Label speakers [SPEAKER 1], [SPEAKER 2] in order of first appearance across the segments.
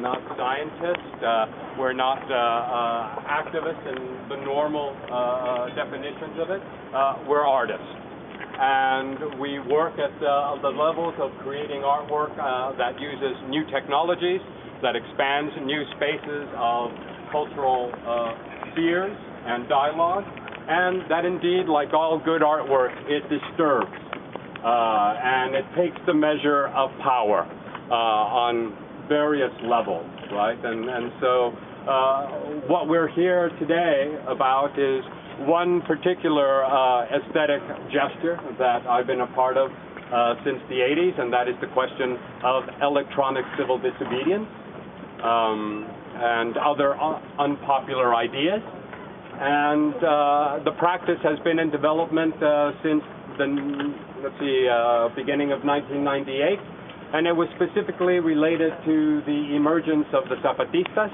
[SPEAKER 1] not scientists. We're not activists in the normal definitions of it. We're artists. And we work at the levels of creating artwork that uses new technologies, that expands new spaces of cultural spheres and dialogue, and that indeed, like all good artwork, it disturbs. And it takes the measure of power on various levels, right? And so what we're here today about is one particular aesthetic gesture that I've been a part of since the 80s, and that is the question of electronic civil disobedience and other unpopular ideas. And the practice has been in development since the, beginning of 1998, and it was specifically related to the emergence of the Zapatistas.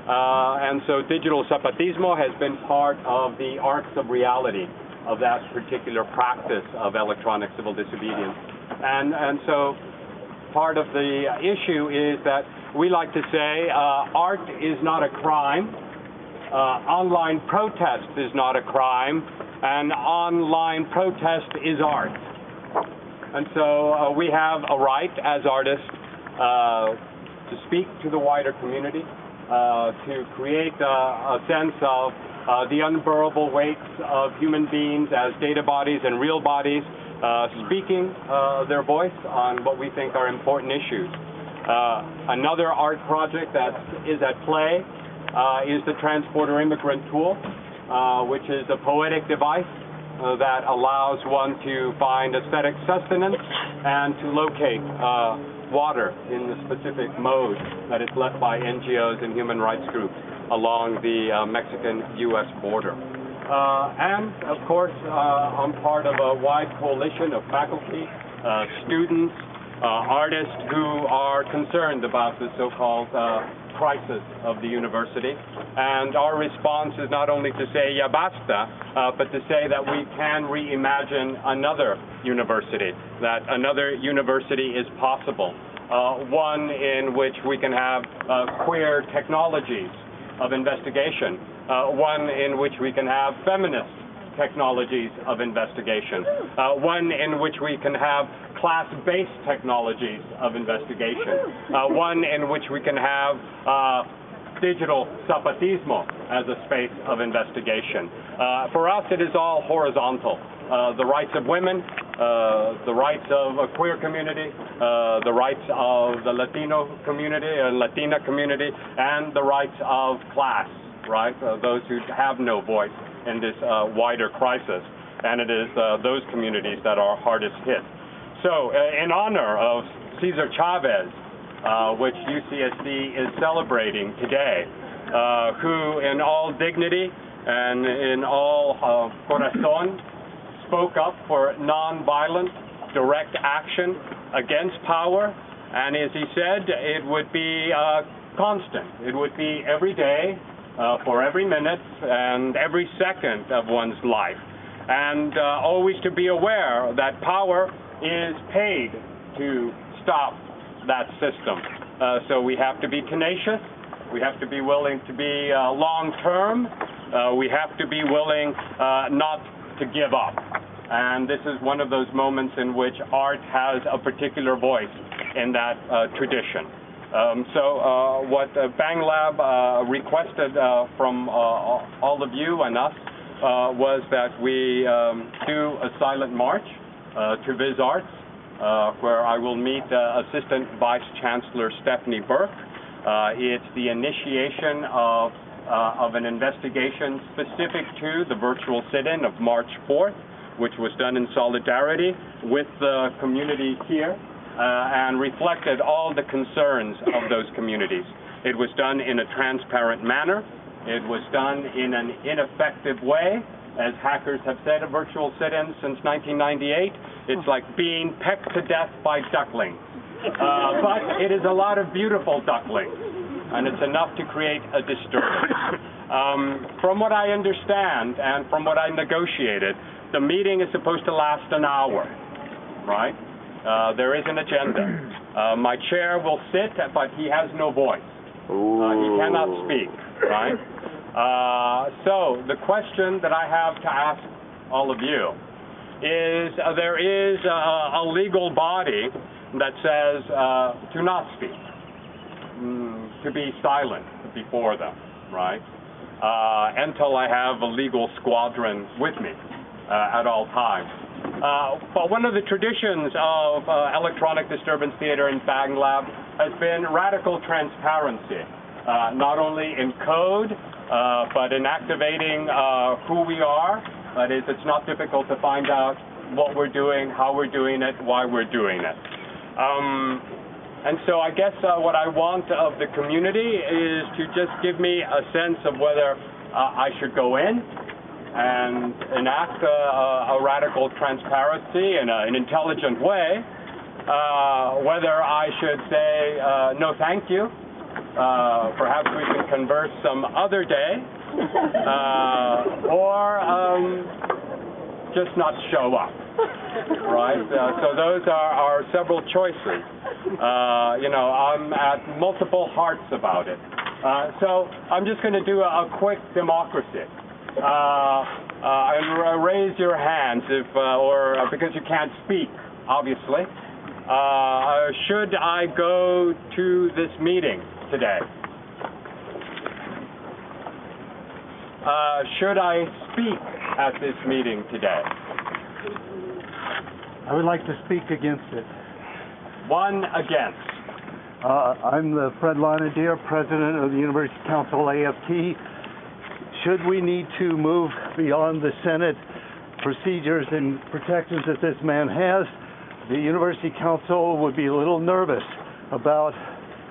[SPEAKER 1] And so digital Zapatismo has been part of the arcs of reality of that particular practice of electronic civil disobedience. And so part of the issue is that we like to say art is not a crime, online protest is not a crime, and online protest is art. And so we have a right as artists to speak to the wider community, to create a sense of the unbearable weights of human beings as data bodies and real bodies, speaking their voice on what we think are important issues. Another art project that is at play is the Transporter Immigrant Tool, which is a poetic device that allows one to find aesthetic sustenance and to locate water in the specific mode that is left by NGOs and human rights groups along the Mexican-U.S. border. And, of course, I'm part of a wide coalition of faculty, students, artists who are concerned about the so-called crisis of the university. And our response is not only to say, ya basta, but to say that we can reimagine another university, that another university is possible, one in which we can have queer technologies of investigation, one in which we can have feminist technologies of investigation, one in which we can have class-based technologies of investigation, one in which we can have digital Zapatismo as a space of investigation. For us, it is all horizontal. The rights of women, the rights of a queer community, the rights of the Latino community, Latina community, and the rights of class, right? Those who have no voice in this wider crisis. And it is those communities that are hardest hit. So in honor of Cesar Chavez, which UCSD is celebrating today, who in all dignity and in all corazon spoke up for nonviolent, direct action against power, and as he said, it would be constant. It would be every day, for every minute and every second of one's life. And always to be aware that power is paid to stop that system. So we have to be tenacious. We have to be willing to be long-term. We have to be willing not to give up. And this is one of those moments in which art has a particular voice in that tradition. So what Bang Lab requested from all of you and us was that we do a silent march to Viz Arts, where I will meet Assistant Vice Chancellor Stephanie Burke. It's the initiation of an investigation specific to the virtual sit-in of March 4th, which was done in solidarity with the community here, and reflected all the concerns of those communities. It was done in a transparent manner. It was done in an ineffective way. As hackers have said, a virtual sit-in since 1998, it's like being pecked to death by ducklings. But it is a lot of beautiful ducklings, and it's enough to create a disturbance. From what I understand and from what I negotiated, the meeting is supposed to last an hour, right? There is an agenda. My chair will sit, but he has no voice. He cannot speak, right? So the question that I have to ask all of you is, there is a legal body that says do not speak, to be silent before them, right? Until I have a legal squadron with me at all times. But one of the traditions of electronic disturbance theater in Bang Lab has been radical transparency, not only in code, but in activating who we are. That is, it's not difficult to find out what we're doing, how we're doing it, why we're doing it. And so I guess what I want of the community is to just give me a sense of whether I should go in and enact a radical transparency in an intelligent way, whether I should say no thank you, perhaps we can converse some other day, or just not show up, right? So those are several choices. I'm at multiple hearts about it. So I'm just going to do a quick democracy. And raise your hands if, or because you can't speak, obviously. Should I go to this meeting today? Should I speak at this meeting today?
[SPEAKER 2] I would like to speak against it.
[SPEAKER 1] One against.
[SPEAKER 2] I'm the Fred Lonadier, President of the University Council AFT. Should we need to move beyond the Senate procedures and protections that this man has, the University Council would be a little nervous about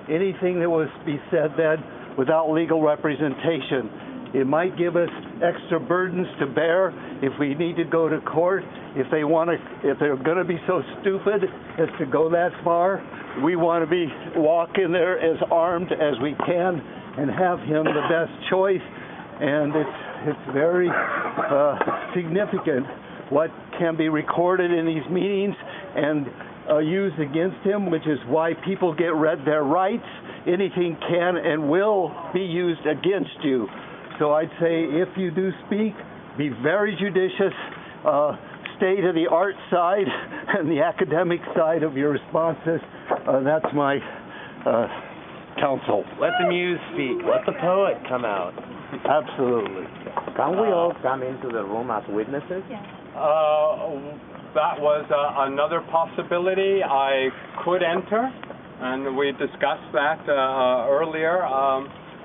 [SPEAKER 2] anything that was be said then without legal representation. It might give us extra burdens to bear if we need to go to court. If they're going to be so stupid as to go that far, we want to walk in there as armed as we can and have him the best choice. And it's very significant what can be recorded in these meetings and used against him, which is why people get read their rights. Anything can and will be used against you. So I'd say if you do speak, be very judicious, stay to the art side and the academic side of your responses. That's my counsel.
[SPEAKER 3] Let the muse speak. Let the poet come out.
[SPEAKER 2] Absolutely.
[SPEAKER 3] Can we all come into the room as witnesses?
[SPEAKER 1] That was another possibility. I could enter, and we discussed that earlier,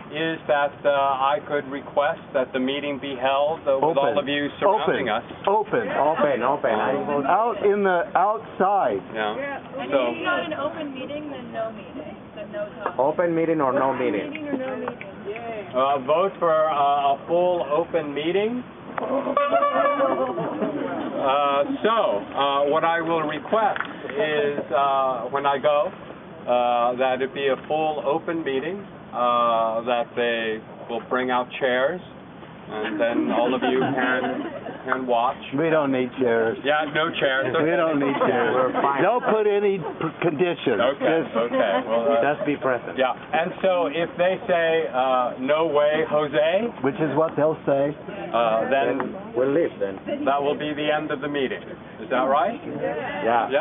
[SPEAKER 1] is that I could request that the meeting be held with all of you surrounding us.
[SPEAKER 2] Open. Out in the outside.
[SPEAKER 1] Yeah.
[SPEAKER 4] And if it's not an open meeting, then no meeting. Then no talk.
[SPEAKER 3] Open meeting or no meeting?
[SPEAKER 4] Open meeting or no meeting.
[SPEAKER 1] Vote for a full open meeting. What I will request is, when I go, that it be a full open meeting, that they will bring out chairs, and then all of you can watch.
[SPEAKER 2] We don't need chairs.
[SPEAKER 1] Yeah, no chairs. Okay.
[SPEAKER 2] We don't need chairs.
[SPEAKER 3] We're fine.
[SPEAKER 2] Don't put any conditions.
[SPEAKER 1] Okay. Well,
[SPEAKER 3] Just be present.
[SPEAKER 1] yeah, and so if they say, no way, Jose,
[SPEAKER 2] Which is what they'll say.
[SPEAKER 1] then
[SPEAKER 3] We'll leave then.
[SPEAKER 1] that will be the end of the meeting. Is that right?
[SPEAKER 3] Yeah.